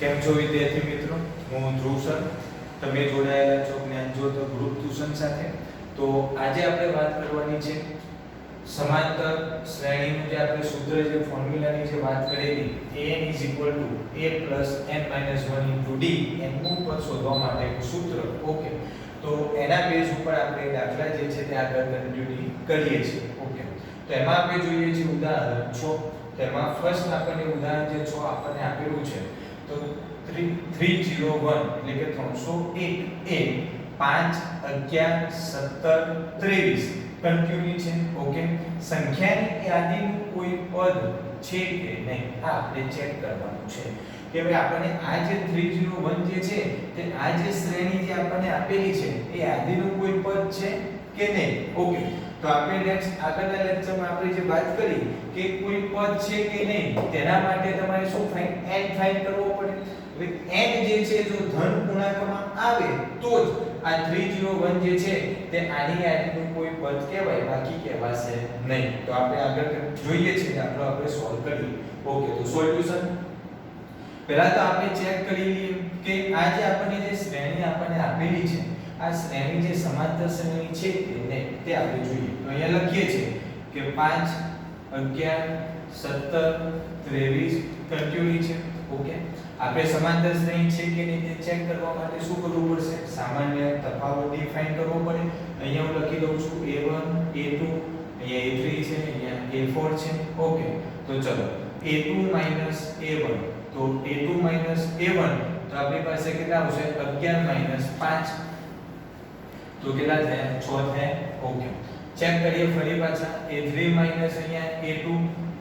કેમ છો વિદ્યાર્થી મિત્રો? હું ધ્રુવ સર. તમે જોડાયેલા છો જ્ઞાનજ્યોત ગ્રુપ ટ્યુશન સાથે. તો આજે આપણે વાત કરવાની છે સમાંતર શ્રેણીનું જે આપણે સૂત્ર જે ફોર્મ્યુલાની જે વાત કરેલી an a n 1 d n નું પદ શોધવા માટેનું સૂત્ર. ઓકે, તો એના બેઝ ઉપર આપણે દાખલા જે છે તે આગળ કન્ટિન્યુ કરીએ છીએ. ઓકે, તો એમાં આપણે જોઈએ છીએ ઉદાહરણ 6. તેમાં ફર્સ્ટ આપણને ઉદાહરણ જે 6 આપણને આપેલું છે તો 301 એટલે કે 301 એ 5 11 17 23 કન્ટિન્યુ છે. ઓકે, સંખ્યાની યાદીનું કોઈ પદ છે કે નહીં આ આપણે ચેક કરવાનું છે કે ભાઈ આપણને આ જે 301 જે છે તે આ જે શ્રેણી જે આપણને આપેલી છે એ યાદીનું કોઈ પદ છે કે નહીં. ઓકે, તો આપણે નેક્સ્ટ આગળના લેક્ચરમાં આપણે જે વાત કરી કે કોઈ પદ છે કે નહીં તેના માટે તમારે શું n ફાઇન્ડ કરવો પડે. હવે n જે છે જો ધન પૂર્ણાંકમાં આવે તો જ આ 301 જે છે તે આની યાદીનું કોઈ પદ કહેવાય, બાકી કહેવાશે નહીં. તો આપણે આગળ જોઈએ છે દાખલો આપણે સોલ્વ કરીએ. ઓકે, તો સોલ્યુશન પહેલા તો આપણે ચેક કરી લઈએ કે આ જે આપણને જે શ્રેણી આપણને આપેલી છે આ શ્રેણી જે સમાંતર શ્રેણી છે કે નહીં તે આપણે જોઈએ. તો અહીંયા લખીએ છીએ કે 5 11 17 23 કન્ટિન્યુ છે. ઓકે, આપણે સમાંતર શ્રેણી છે કે નહીં તે ચેક કરવા માટે શું કરવું પડશે? સામાન્ય તફાવત ડિફાઇન કરવો પડે. અહીંયા હું લખી દઉં છું a1 a2 અહીંયા a3 છે અહીંયા a4 છે. ઓકે, તો ચલો a2 a1 તો a2 a1 તો આપણી પાસે કેટલા આવશે? 11 5 તો કેટલા થયા? 6 થયા. ઓકે, ચેક કરીએ ફરી પાછા a3 અહીંયા a2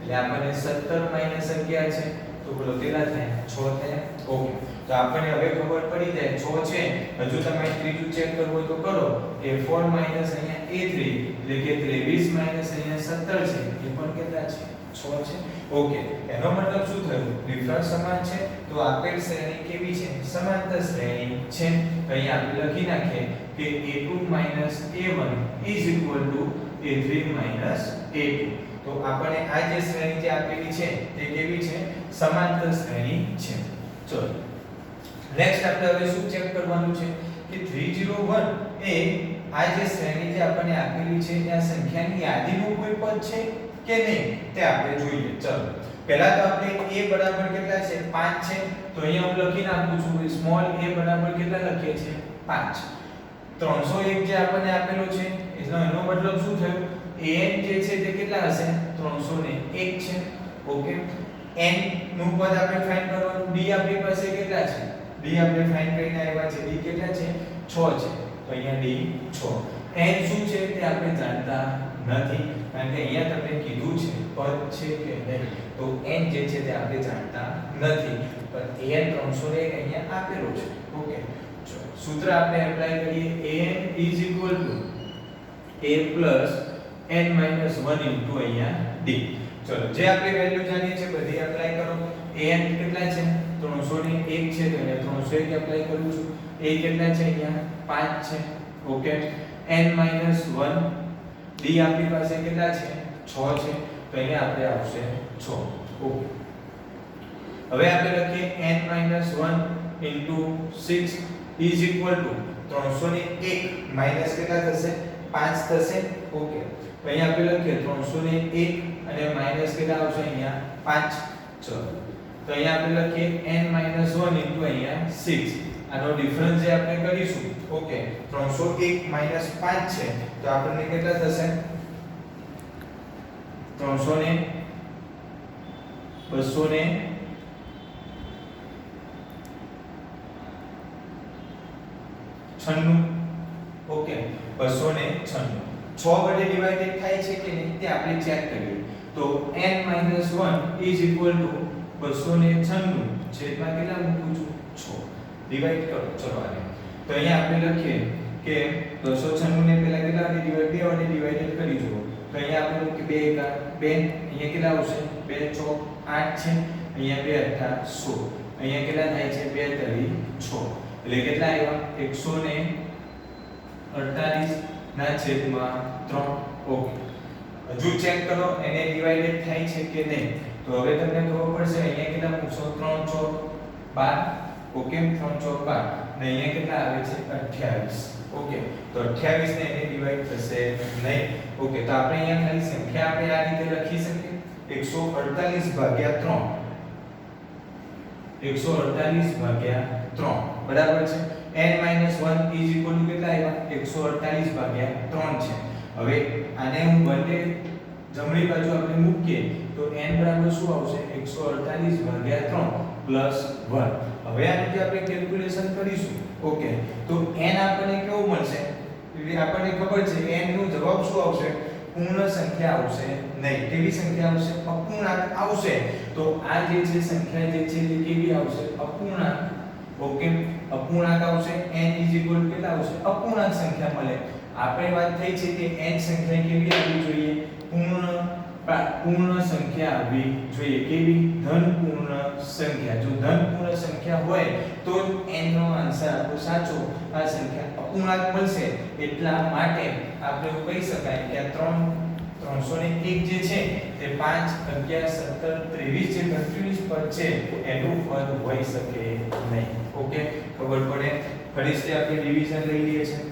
એટલે આપણને 17 11 છે તો બોલો કેટલા થયા? 6 થયા. ઓકે, તો આપણને હવે ખબર પડી જાય 6 છે. હજુ તમારે ત્રીજું ચેક કરવું હોય તો કરો a4 અહીંયા a3 એટલે કે 23 અહીંયા 17 છે એ પણ કેટલા છે? 6 છે. ઓકે, એનો મતલબ શું થયું? ડિફરન્સ સમાન છે તો આપેલ શ્રેણી કેવી છે? સમાંતર શ્રેણી છે. અહીં આપણે લખી નાખીએ કે a2 a1 a3 a2 તો આપણને આ જે શ્રેણી જે આપેલી છે તે કેવી છે? સમાંતર શ્રેણી છે. ચલો નેક્સ્ટ આપણે હવે શું ચેક કરવાનું છે કે 301 એ આ જે શ્રેણી જે આપણને આપેલી છે ત્યાં સંખ્યાની યાદીનું કોઈ પદ છે કે નહીં તે આપણે જોઈએ. ચલો પહેલા તો આપણે a બરાબર કેટલા છે? 5 છે. તો અહીંયા હું લખી નાખું છું સ્મોલ a બરાબર કેટલા લખીએ છીએ? 5. 301 જે આપણને આપેલો છે એનો મતલબ શું થયું? an જે છે તે કેટલા હશે? 301 છે. ઓકે, n નું પદ આપણે ફાઇન્ડ કરવાનું. d આપણી પાસે કેટલા છે? d આપણે ફાઇન્ડ કરીને આવ્યા છે. d કેટલા છે? 6 છે. તો અહીંયા d 6. n શું છે તે આપણે જાણતા નથી કારણ કે અહીંયા તમને કીધું છે પદ છે કે નહીં. તો n જે છે તે આપણે જાણતા નથી પણ an 301 અહીંયા આપેલો છે. ઓકે, સૂત્ર આપણે એપ્લાય કરીએ an a n 1 ઇન્ટુ અહીંયા d. ચલો જે આપણે વેલ્યુ જાણીએ છે બધી એપ્લાય કરો. an કેટલા છે? 301 છે તો અહીંયા 301 એપ્લાય કરું છું. a કેટલા છે? અહીંયા 5 છે. ઓકે, n 1 d આપણી પાસે કેટલા છે? 6 છે. તો અહીંયા આપણે આવશે 6. ઓકે, હવે આપણે લખીએ n 1 into 6 is equal to 301 minus કેટલા થશે? 5 થશે. ઓકે, તો અહીંયા આપણે લખીએ 301 અને માઈનસ કેટલા આવશે? અહીંયા 5. ચલો તો અહીંયા આપણે લખીએ n 1 ઇન્ટુ અહીંયા 6 આનો ડિફરન્સ જે આપણે કરીશું. ઓકે, 301 માઈનસ 5 છે તો આપણને કેટલા થશે? 296. ઓકે, 296 6 વડે ડિવાઇડેડ થાય છે કે નહીં તે આપણે ચેક કરીએ. તો n 1 ઇઝ ઇક્વલ ટુ 296 છેદમાં કેટલા મૂકું છું? 6 ડિવાઇડ કરો. ચલો આને તો અહીંયા આપણે લખીએ કે 296 ને પહેલા કેટલા વડે ડિવાઇડ 2 વડે ડિવાઇડેડ કરી જુઓ. તો અહીંયા આપણે લખીએ 2 અહીંયા કેટલા આવશે? 2 ચોક 8 છે. અહીંયા 2 અઠ્ઠા 16. અહીંયા કેટલા થાય છે? 2 તરી 6 એટલે કેટલા આવ્યા? 148 ના છેદમાં 3. ઓકે, હજુ ચેક કરો એને ડિવાઇડેડ થાય છે કે નહીં. તો હવે તમને ખબર પડશે અહીંયા કેટલા મૂકશો? 3 ચોક 12 ઓકે 3 ચોક 12 ને અહીંયા કેટલા આવે છે 28 ઓકે તો 28 ને એને ડિવાઈડ થશે નહીં ઓકે તો આપણે અહીંયા ખાલી સંખ્યા આપણે આ રીતે લખી શકીએ 148 ભાગ્યા 3 148 ભાગ્યા 3 બરાબર છે n - 1 કેટલા આવ્યા 148 ભાગ્યા 3 છે હવે આને હું બંને જમણી બાજુ આપણે મૂકીએ તો n બરાબર શું આવશે 148 ભાગ્યા 3 + 1 હવે આનું જે આપણે કેલ્ક્યુલેશન કરીશું ઓકે તો n આપણને કેવું મળશે આપણને ખબર છે n નો જવાબ શું આવશે પૂર્ણ સંખ્યા આવશે નહીં કેવી સંખ્યા આવશે અપૂર્ણાંક આવશે તો આ જે છે સંખ્યા જે છે એ કેવી આવશે અપૂર્ણાંક ઓકે અપૂર્ણાંક આવશે n કેટલા આવશે અપૂર્ણાંક સંખ્યા મળે આપણે વાત થઈ છે કે n સંખ્યા કેવી આવવી જોઈએ પૂર્ણ સંખ્યા આવવી જોઈએ કેવી ધન પૂર્ણ સંખ્યા જો ધન પૂર્ણ સંખ્યા હોય તો n નો આન્સર આપણો સાચો આ સંખ્યા અપૂર્ણાંક મળશે એટલા માટે આપણે એવું કહી શકાય કે આ 301 જે છે તે 5 11 17 23 જે કન્ટિન્યુઅસ પદ છે એનું પદ હોઈ શકે નહીં ઓકે ખબર પડે ફરીથી આપણે ડિવિઝન લઈ લઈએ છીએ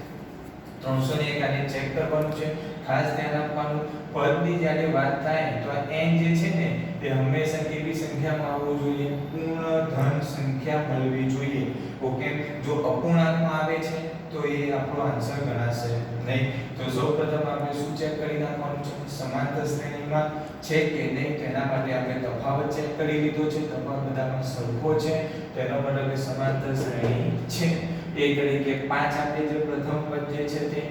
301 આને ચેક કરવાનું છે ખાસ ધ્યાન આપવાનું પદની જ્યારે વાત થાય તો આ n જે છે ને તે હંમેશા કેવી સંખ્યામાં આવવું જોઈએ પૂર્ણ ધન સંખ્યા મળવી જોઈએ ઓકે જો અપૂર્ણાંકમાં આવે છે તો એ આપણો આન્સર ગણાશે નહીં તો સૌપ્રથમ આપણે શું ચેક કરી નાખવાનું છે સમાંતર શ્રેણીમાં છે કે નહીં તેના માટે આપણે તફાવત ચેક કરી લીધો છે તફાવત બધામાં સરખો છે તેનો મતલબ કે સમાંતર શ્રેણી છે એ તરીકે 5 આપણે જે પ્રથમ પદ જે છે તે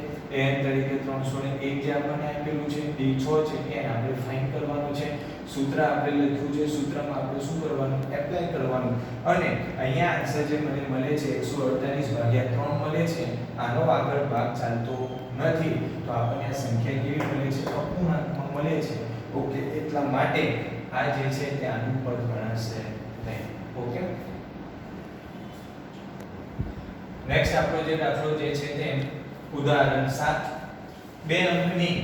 n તરીકે 301 જે આપણને આપેલું છે d6 છે n આપણે ફાઇન્ડ કરવાનું છે સૂત્ર આપણે લખ્યું છે સૂત્રમાં આપણે શું કરવાનું એપ્લાય કરવાનું અને અહીંયા આન્સર જે મને મળે છે 148 ભાગ્યા 3 મળે છે આનો આગળ ભાગ ચાલતો નથી તો આપણને આ સંખ્યા કેવી મળે છે અપૂર્ણાંકમાં મળે છે ઓકે એટલા માટે આ જે છે તે આનું પદ ગણાશે નહીં ઓકે નેક્સ્ટ આપણો જે દાખલો જે છે તે ઉદાહરણ 7 બે અંકની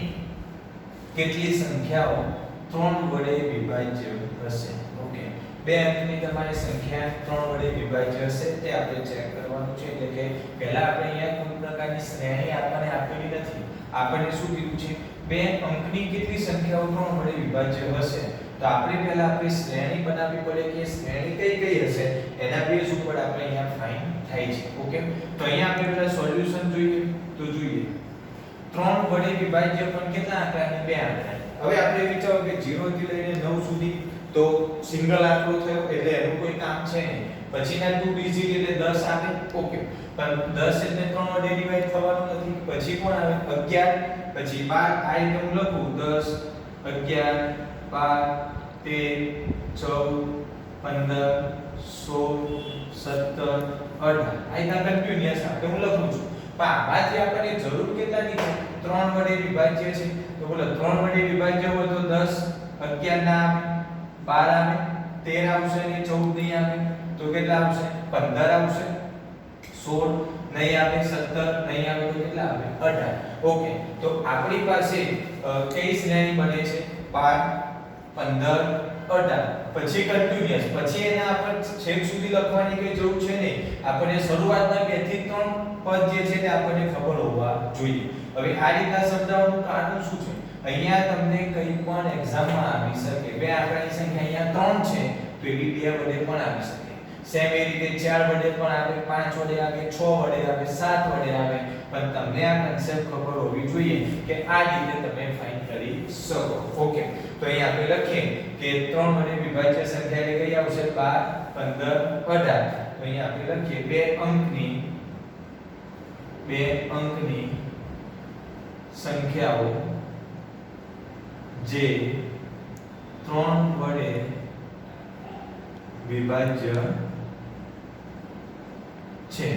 કેટલી સંખ્યાઓ 3 વડે વિભાજ્ય હશે ઓકે બે અંકની તમારી સંખ્યા 3 વડે વિભાજ્ય હશે તે આપણે ચેક કરવાનું છે એટલે કે પહેલા આપણે અહીંયા કોઈ પ્રકારની શ્રેણી આપણને આપેલી નથી આપણને શું કીધું છે બે અંકની કેટલી સંખ્યાઓ 3 વડે વિભાજ્ય હશે તો આપણે પહેલા આપણી શ્રેણી બનાવવી પડે કે શ્રેણી કઈ કઈ હશે એના બેઝ ઉપર આપણે અહીંયા ફાઇન્ડ થાય છે ઓકે તો અહીંયા આપણે પહેલા સોલ્યુશન જોઈએ તો જોઈએ 3 વડે વિભાજ્ય પણ કેટલા આંકડાની બે આંકડા હવે આપણે વિચારો કે 0 થી લઈને 9 સુધી તો સિંગલ આંકડો થયો એટલે એનું કોઈ કામ છે નહીં પછીના 2 ડિજિટ એટલે 10 આવે ઓકે પણ 10 એટલે 3 વડે ડિવાઈડ થવાનું નથી પછી કોણ આવે 11 પછી 12 આ રીતે હું લખું 10 11 12 13 14 15 16 17 18 આ રીતે કન્ટિન્યુઅસ આપણે હું લખું છું પણ આમાંથી આપણને જરૂર કેટલાની છે 3 વડે વિભાજ્ય છે તો બોલો 3 વડે વિભાજ્ય હોય તો 10 11 ના આવે 12 આવે 13 આવશે ને 14 નહીં આવે તો કેટલા આવશે 15 આવશે 16 નહીં આવે 17 નહીં આવે તો કેટલા આવે 18 ઓકે તો આપણી પાસે કઈ શ્રેણી બને છે 12 15 18 પછી કન્ટિન્યુઅસ પછી એના આપણે છેક સુધી લખવાની કઈ જરૂર છે નહીં આપણે શરૂઆતના 2 થી 3 પદ જે છે તે આપણને ખબર હોવા જોઈએ હવે આ રીતના સમજાવવાનું કારણ શું છે અહીંયા તમને કંઈ પણ એક્ઝામમાં આવી શકે બે આંકડાની સંખ્યા અહીંયા 3 છે તો એવી બે વડે પણ આવી શકે સેમ એ રીતે 4 વડે પણ આવે 5 વડે આવે 6 વડે આવે 7 વડે આવે પણ તમને આ કન્સેપ્ટ ખબર હોવી જોઈએ કે આ રીતે તમે ફાઇન્ડ કરી શકો ઓકે તો અહીં આપણે લખીએ કે 3 વડે વિભાજ્ય સંખ્યા એટલે કઈ આવશે 12 15 18 તો અહીં આપણે લખીએ બે અંકની સંખ્યાઓ જે 3 વડે વિભાજ્ય છે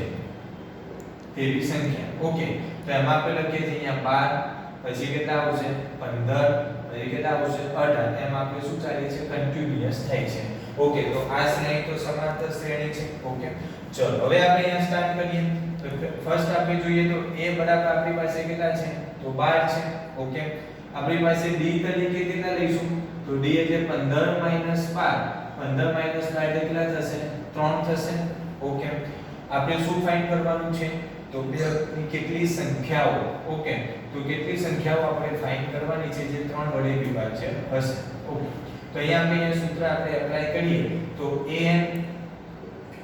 તેવી સંખ્યા ઓકે તો એમાં આપણે લખીએ છીએ અહીંયા 12 પછી કેટલા આવશે 15 પછી કેટલા આવશે 18 એમ આપણે શું ચાલે છે કન્ટિન્યુઅસ થાય છે ઓકે તો આ શ્રેણી તો સમાંતર શ્રેણી છે ઓકે ચલો હવે આપણે અહીંયા સ્ટાર્ટ કરીએ તો ફર્સ્ટ આપણે જોઈએ તો a બરાબર આપણી પાસે કેટલા છે તો 12 છે ઓકે આપણી પાસે d તરીકે કેટલા લઈશું તો d એટલે 15 - 12 15 માઈનસ 9 એટલે કેટલા થશે 3 થશે ઓકે આપણે શું ફાઇન્ડ કરવાનું છે તો બે અંકની કેટલી સંખ્યાઓ ઓકે તો કેટલી સંખ્યાઓ આપણે ફાઇન્ડ કરવાની છે જે 3 વડે વિભાજ્ય હશે ઓકે તો અહીંયા આપણે સૂત્ર આપણે એપ્લાય કરીએ તો an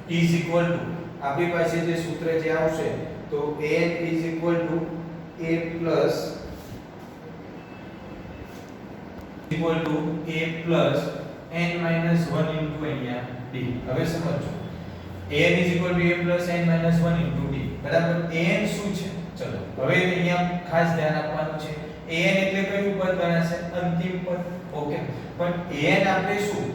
is equal to આપણી પાસે જે સૂત્ર જે આવશે તો an is equal to a plus n minus 1 into અહીંયા d હવે સમજો an is equal to a plus n minus 1 into d બરાબર an શું છે ચલો હવે અહીંયા ખાસ ધ્યાન આપવાનું છે an એટલે કયું પદ ગણાશે અંતિમ પદ ઓકે પણ an આપણે શું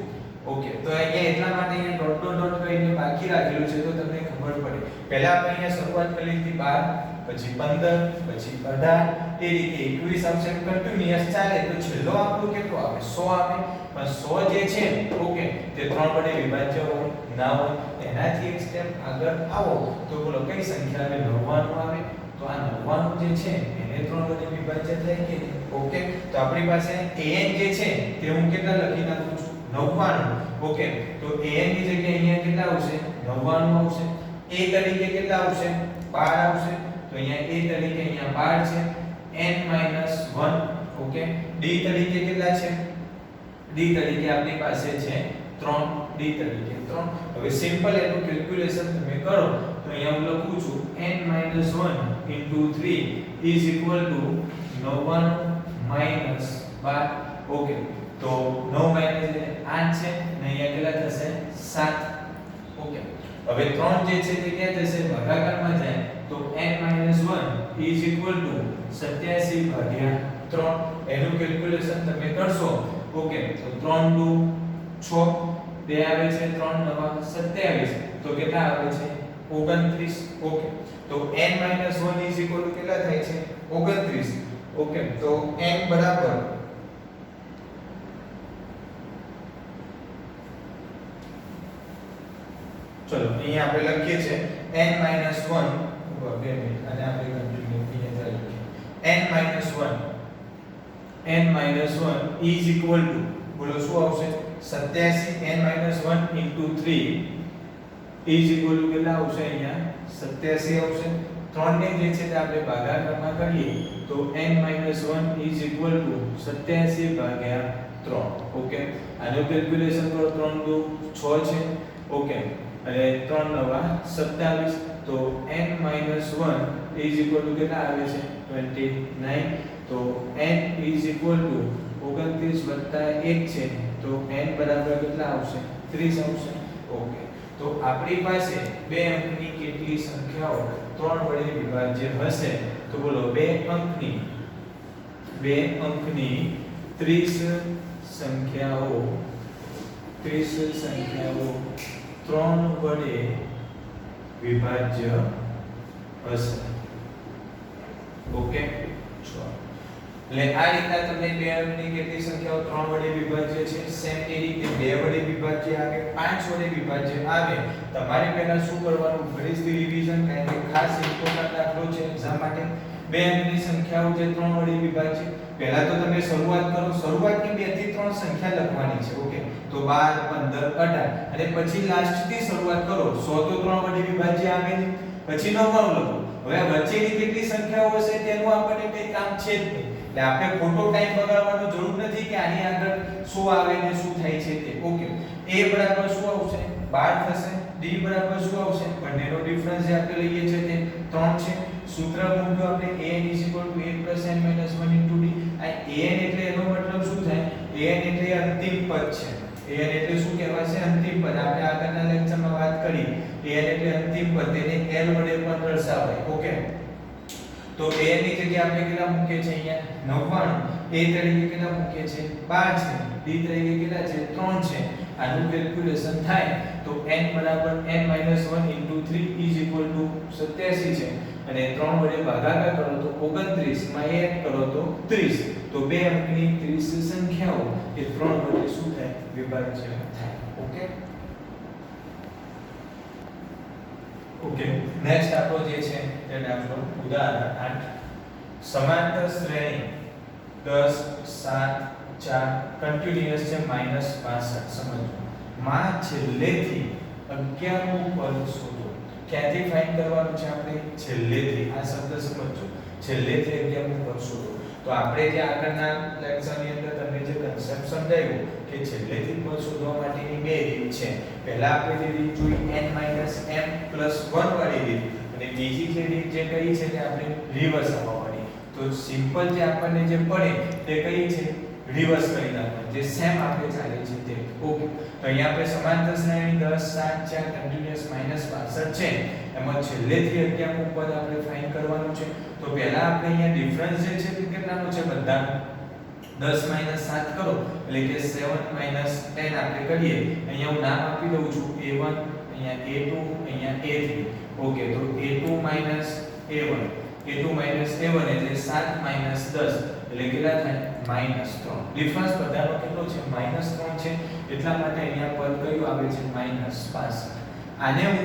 ઓકે તો અહીંયા એટલા માટે અહીંયા ડોટ ડોટ ડોટ કરીને બાકી રાખેલું છે તો તમને ખબર પડે પહેલા આપણે અહીંયા શરૂઆત કરી હતી 12 પછી 15 પછી 18 એ રીતે 21 આવશે કન્ટિન્યુઅસ ચાલે તો છેલ્લો આપણો કેટલો આવે 100 આવે પણ 100 જે છે ઓકે તે 3 વડે વિભાજ્ય હોય ના હોય એનાથી એક સ્ટેપ આગળ આવો તો બોલો કઈ સંખ્યા આવે 99 આવે તો આ 99 જે છે એને 3 વડે વિભાજ્ય થાય કે ઓકે તો આપણી પાસે an જે છે તે હું કેટલા લખી નાખું છું 99 ઓકે તો an ની જગ્યાએ અહીંયા કેટલા આવશે 99 આવશે a તરીકે કેટલા આવશે 12 આવશે તો અહીંયા a તરીકે અહીંયા 12 છે n 1 ઓકે d તરીકે કેટલા છે d તરીકે આપણી પાસે છે 3 d તરીકે 3 હવે સિમ્પલ એનું કેલ્ક્યુલેશન તમે કરો તો અહીંયા હું લખું છું n 1 3 is equal to 99 12 okay તો 9 માઈનસ એટલે 8 છે ને અહીંયા કેટલા થશે 7 ઓકે હવે 3 જે છે તે ક્યાં જશે ભાગાકારમાં જાય તો n 1 is equal to 87 ભાગ્યા 3 એનું કેલ્ક્યુલેશન તમે કરશો ઓકે તો 3 2 6 બે આવે છે 3 નવા 27 તો કેટલા આવે છે 29 ઓકે તો n 1 is equal to કેટલા થાય છે 29 ઓકે તો n બરાબર ચલો અહીંયા આપણે લખીએ છે n 1 બે મિનિટ અને આપણે કન્ટિન્યુ અહીંયા લખીએ n 1 is equal to બોલો શું આવશે 87 n 1 into 3 is equal to કેટલા આવશે અહીંયા 87 આવશે 3 ને જે છે તે આપણે ભાગાકારમાં કરીએ તો n 1 is equal to 87 ભાગ્યા 3 ઓકે આનું કેલ્ક્યુલેશન કરો 3 2 6 છે ઓકે અને 3 નવા 27 તો n 1 is equal to કેટલા આવે છે 29 તો n is equal to 29 1 છે તો n બરાબર કેટલા આવશે 30 આવશે ઓકે તો આપણી પાસે બે અંકની કેટલી સંખ્યાઓ 3 વડે વિભાજ્ય હશે તો બોલો બે અંકની 30 સંખ્યાઓ 3 વડે વિભાજ્ય હશે ઓકે એટલે આ રીતના તમને બે અંકની કેટલી સંખ્યાઓ 3 વડે વિભાજ્ય છે સેમ એ રીતે 2 વડે વિભાજ્ય આવે 5 વડે વિભાજ્ય આવે તમારે પહેલા શું કરવાનું ફરીથી રિવિઝન કારણ કે ખાસ ઇમ્પોર્ટન્ટ દાખલો છે એક્ઝામ માટે બે અંકની સંખ્યાઓ જે 3 વડે વિભાજ્ય પહેલા તો તમે શરૂઆત કરો શરૂઆતની 2 થી 3 સંખ્યા લખવાની છે ઓકે તો 12 15 18 અને પછી લાસ્ટ થી શરૂઆત કરો 100 તો 3 વડે વિભાજ્ય આવે ને પછી 99 લખો હવે આ વચ્ચેની કેટલી સંખ્યાઓ હશે તેનું આપણને કંઈ કામ છે જ નહીં એટલે આપણે ખોટો ટાઈમ બગાડવાનો જરૂર નથી કે આની આગળ શું આવે ને શું થાય છે તે ઓકે a બરાબર શું આવશે 12 થશે d બરાબર શું આવશે બંનેનો ડિફરન્સ જે આપણે લઈએ છે તે 3 છે સૂત્ર મૂક્યું આપણે an n 1 d આ an એટલે એનો મતલબ શું થાય an એટલે અંતિમ પદ છે an એટલે શું કહેવાય છે અંતિમ પદ આપણે આગળના લેક્ચરમાં વાત કરી an એટલે અંતિમ પદ તેને l વડે પણ દર્શાવાય ઓકે તો a ની જગ્યાએ આપણે કેટલા મૂકીએ છે અહીંયા 99 a તરીકે કેટલા મૂકીએ છે 12 છે d તરીકે કેટલા છે 3 છે આનું કેલ્ક્યુલેશન થાય તો n બરાબર n 1 3 is equal to 87 છે અને 3 વડે ભાગાકાર કરો તો 29 માં એડ કરો તો 30 તો બે અંકની 30 સંખ્યાઓ એ 3 વડે શું થાય વિભાજ્ય થાય ઓકે ઓકે નેક્સ્ટ આપણો જે છે તે દાખલો ઉદાહરણ 8 સમાંતર શ્રેણી 10 7 4 કન્ટીન્યુઅસ છે -65 સમજો માં છેલ્લેથી 11મું પદ શોધો. ક્યાંથી ફાઇન્ડ કરવાનું છે આપણે? છેલ્લેથી. આ શબ્દ સમજો, છેલ્લેથી 11મું પદ શોધો. તો આપણે જે આગળના લેક્ચરની અંદર તમને જે કન્સેપ્ટ સમજાવ્યું કે છેલ્લેથી પદ શોધવા માટેની બે રીત છે. પહેલા આપણે જે રીત જોઈ n - m+1 વાળી રીત, અને બીજી જે રીત જે કઈ છે તે આપણે રિવર્સ આવવાની. તો સિમ્પલ જે આપણને જે પડે તે કઈ છે? રિવર્સ કરી નાખવાનું, જે સેમ આપણે ચાલે છે તે. ઓકે, તો અહીંયા આપણે સમાંતર શ્રેણી 10 7 4 કન્ટીન્યુઅસ -62 છે. એમાં છેલ્લેથી 11મું પદ આપણે ફાઇન્ડ કરવાનું છે. તો પહેલા આપણે અહીંયા ડિફરન્સ જે છે તે કેટલાનો છે? બધાનો 10 - 7 કરો એટલે કે 7 - 10 આપણે કરીએ. અહીંયા હું નામ આપી દઉં છું a1, અહીંયા a2, અહીંયા a3. ઓકે, તો a2 - a1, એટલે 7 - 10 એટલે કેટલા થાય? -3. ડિફરન્સ બધાનો કેટલો છે? -3 છે. એટલા માટે અહીંયા પદ કયું આવે છે? -65. આને હું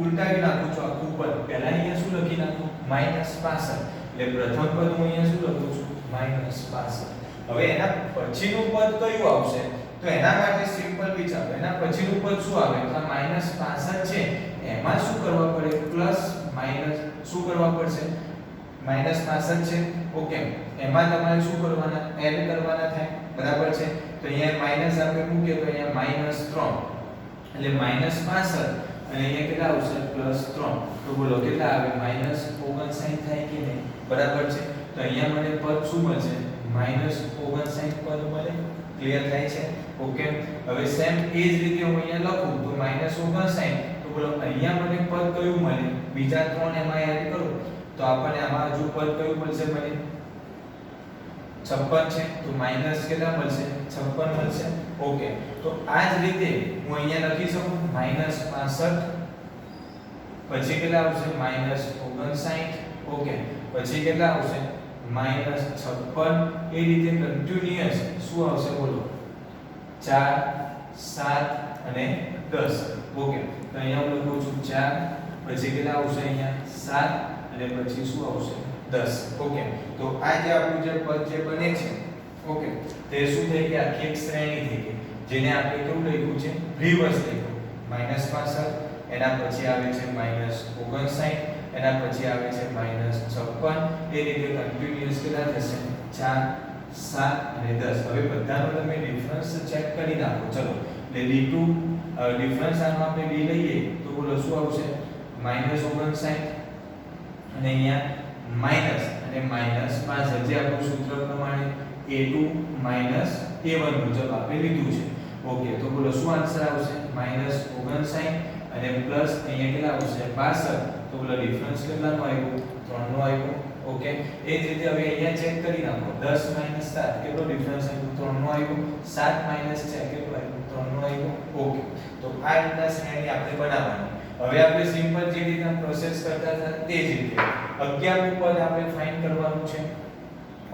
ઉલટાવી નાખું છું આખું પદ. પહેલા અહીંયા શું લખી નાખું? -65. એટલે પ્રથમ પદ હું અહીંયા શું લખું છું? -65. હવે એના પછીનું પદ કયું આવશે? તો એના માટે સિમ્પલ વિચારો. એના પછીનું પદ શું આવે? તો -65 છે. એમાં શું કરવા પડે? પ્લસ માઈનસ શું કરવા પડશે? -65 છે. ઓકે, એમાં તમારે શું કરવાના? એડ કરવાના થાય. બરાબર છે. તો અહીંયા માઈનસ આપણે મૂકીએ તો અહીંયા -3 એટલે -65 અને અહીંયા કેટલા આવશે? +3. તો બોલો કેટલા આવે? -59 થાય કે નહીં? બરાબર છે. તો અહીંયા મને પદ શું મળશે? -59 પદ મળે. ક્લિયર થાય છે? ઓકે, હવે સેમ એ જ રીતે હું અહીંયા લખું તો -59. તો બોલો અહીંયા મને પદ કયું મળે? બીજા 3 એમાં એડ કરું તો આપણને આમાં હજુ પદ કયું મળશે? મને 56 છે. તો માઈનસ કેટલા મળશે? 56 મળશે. ઓકે, તો આ જ રીતે હું અહીંયા લખી શકું -65 પછી કેટલા આવશે? -59. ઓકે, પછી કેટલા આવશે? -56. એ રીતે કન્ટિન્યુઅસ શું આવશે? બોલો 4 7 અને 10. ઓકે, તો અહીંયા હું લખું છું 4 પછી કેટલા આવશે? અહીંયા 7 અને પછી શું આવશે? 10. ઓકે, તો આ જે આપણું જે પદ જે બને છે, ઓકે, તે શું થઈ ગઈ? આખી એક શ્રેણી થઈ ગઈ, જેને આપણે કેવું લખ્યું છે? રિવર્સ લખ્યું. -65 એના પછી આવે છે -59, એના પછી આવે છે -56. એ રીતે કન્ટિન્યુઅસ કેટલા થશે? 4 7 અને 10. હવે બધાનો તમે ડિફરન્સ ચેક કરી નાખો. ચલો, એટલે d2 ડિફરન્સ આનો આપણે d લઈએ તો બોલો શું આવશે? -59 અને અહીંયા માઈનસ અને -65 જે આપણું સૂત્ર પ્રમાણે a2 - a1 મુજબ આપણે લીધું છે. ઓકે, તો બોલો શું આન્સર આવશે? -59 અને પ્લસ અહીંયા કેટલા આવશે? 62. તો બોલો ડિફરન્સ કેટલાનો આવ્યો? 3 નો આવ્યો. ઓકે, એ જ રીતે હવે અહીંયા ચેક કરી નાખો. 10 - 7 કેટલો ડિફરન્સ આવ્યો? 3 નો આવ્યો. 7 - 6 કેટલો આવ્યો? 3 નો આવ્યો. ઓકે, તો આ રીતના શ્રેણી આપણે બનાવવાની. હવે આપણે સિમ્પલ જે રીતના પ્રોસેસ કરતા હતા તે જ રીતે 11મું પદ આપણે ફાઇન્ડ કરવાનું છે.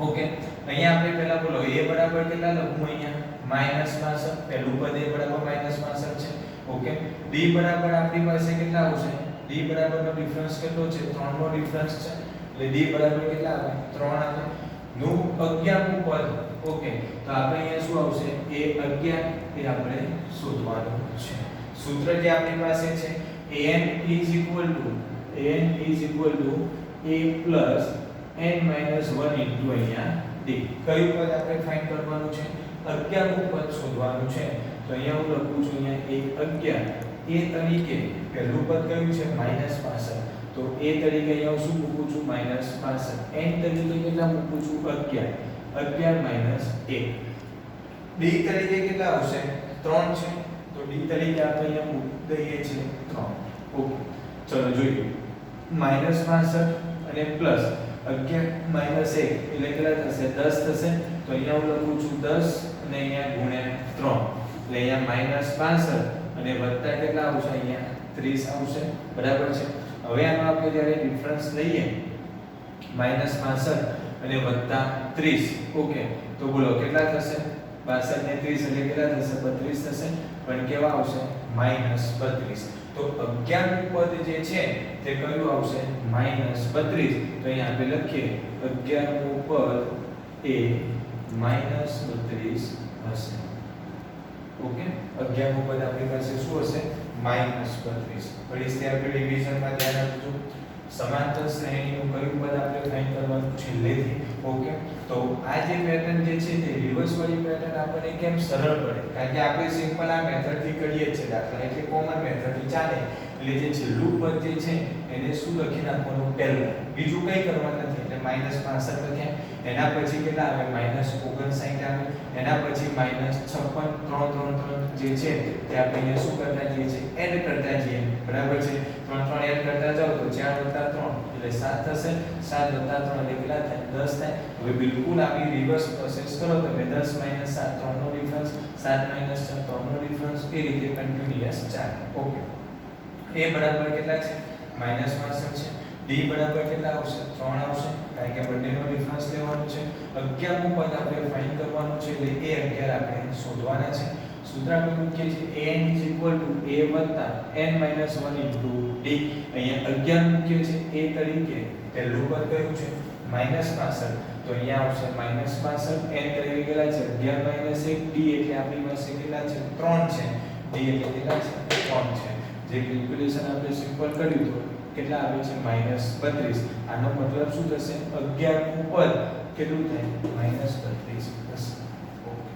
ઓકે, અહીંયા આપણે પહેલા બોલો a બરાબર કેટલા લખું? અહીંયા -65. પહેલું પદ a બરાબર -65 છે. ઓકે, d બરાબર આપણી પાસે કેટલા આવશે? d બરાબરનો ડિફરન્સ કેટલો છે? 3 નો ડિફરન્સ છે. એટલે d બરાબર કેટલા આવે? 3 આવે. નું 11મું પદ. ઓકે, તો આપણે અહીંયા શું આવશે? a11 એ આપણે શોધવાનું છે. સૂત્ર જે આપણી પાસે છે an is equal to a plus n minus 1 into અહીંયા d. કયું પદ આપણે ફાઇન્ડ કરવાનું છે? 11મું પદ શોધવાનું છે. તો અહીંયા હું લખું છું અહીંયા a11 a તરીકે પહેલું પદ કયું છે? -65. તો a તરીકે અહીંયા હું શું મૂકું છું? -65. n તરીકે કેટલા મૂકું છું? 11 minus 1. d તરીકે કેટલા આવશે? 3 છે. તો d તરીકે આપણે અહીંયા મૂકી દઈએ છીએ 3. ઓકે, ચલો જોઈએ. -65 અને પ્લસ 11 - 1 એટલે કેટલા થશે? 10 થશે. તો અહીંયા હું લખું છું 10 અને અહીંયા ગુણ્યા 3 એટલે અહીંયા -65 અને વત્તા કેટલા આવશે? અહીંયા 30 આવશે. બરાબર છે. હવે આનો આપણે જ્યારે ડિફરન્સ લઈએ -65 અને વત્તા 30. ઓકે, તો બોલો કેટલા થશે? 62 ને 30 એટલે કેટલા થશે? 32 થશે. પણ કેવા આવશે? -32. તો 11મું પદ જે છે તે કયું આવશે? -32. તો અહીંયા આપણે લખીએ 11મું પદ એ -32 હશે. ઓકે 11મું પદ આપણી પાસે શું હશે -32 ફરી ત્યાં આપણે ડિવિઝનમાં ધ્યાન આપજો સમાંતર શ્રેણીનું કયું પદ આપણે ફાઇન્ડ કરવાનું છેલ્લેથી ઓકે તો આ જે પેટર્ન જે છે તે રિવર્સ વાળી પેટર્ન આપણને કેમ સરળ પડે કારણ કે આપણે સિમ્પલ આ મેથડ થી કરીએ જ છે દાખલા એટલે કોમન મેથડ થી ચાલે એટલે જે છેલ્લું પદ જે છે એને શું લખી નાખવાનું પહેલા બીજું કંઈ કરવાનું નથી એટલે -65 લખ્યા એના પછી કેટલા આવે -59 આવે એના પછી -56 3 જે છે તે આપણે અહીંયા શું કરતા જઈએ છીએ એડ કરતા જઈએ બરાબર છે 3 3 એડ કરતા જાવ તો 4 + 3 એટલે 7 થશે 7 + 3 એટલે કેટલા થાય 10 થાય હવે બિલકુલ આપણી રિવર્સ પ્રોસેસ કરો તમે 10 - 7 3 નો ડિફરન્સ 7 - 4 3 નો ડિફરન્સ એ રીતે કન્ટિન્યુઅસ ચાલે ઓકે a બરાબર કેટલા છે -65 છે d બરાબર કેટલા આવશે 3 આવશે કારણ કે બંનેનો ડિફરન્સ લેવાનો છે 11મું પદ આપણે ફાઇન્ડ કરવાનું છે એટલે a 11 આપણે શોધવાના છે સૂત્ર આપણે મૂકીએ છીએ an a n - 1 * d અહીંયા 11 મૂકીએ છીએ a તરીકે પહેલું પદ કયું છે -65 તો અહીંયા આવશે -65 n તરીકે કેટલા છે 11 - 1 d એટલે આપણી પાસે કેટલા છે 3 છે d એટલે કેટલા છે 3 છે જે કેલ્ક્યુલેશન આપણે સિમ્પલ કર્યું તો કેટલા આવે છે -32 આનો મતલબ શું થશે 11મું પદ કેટલું થાય -32 થશે ઓકે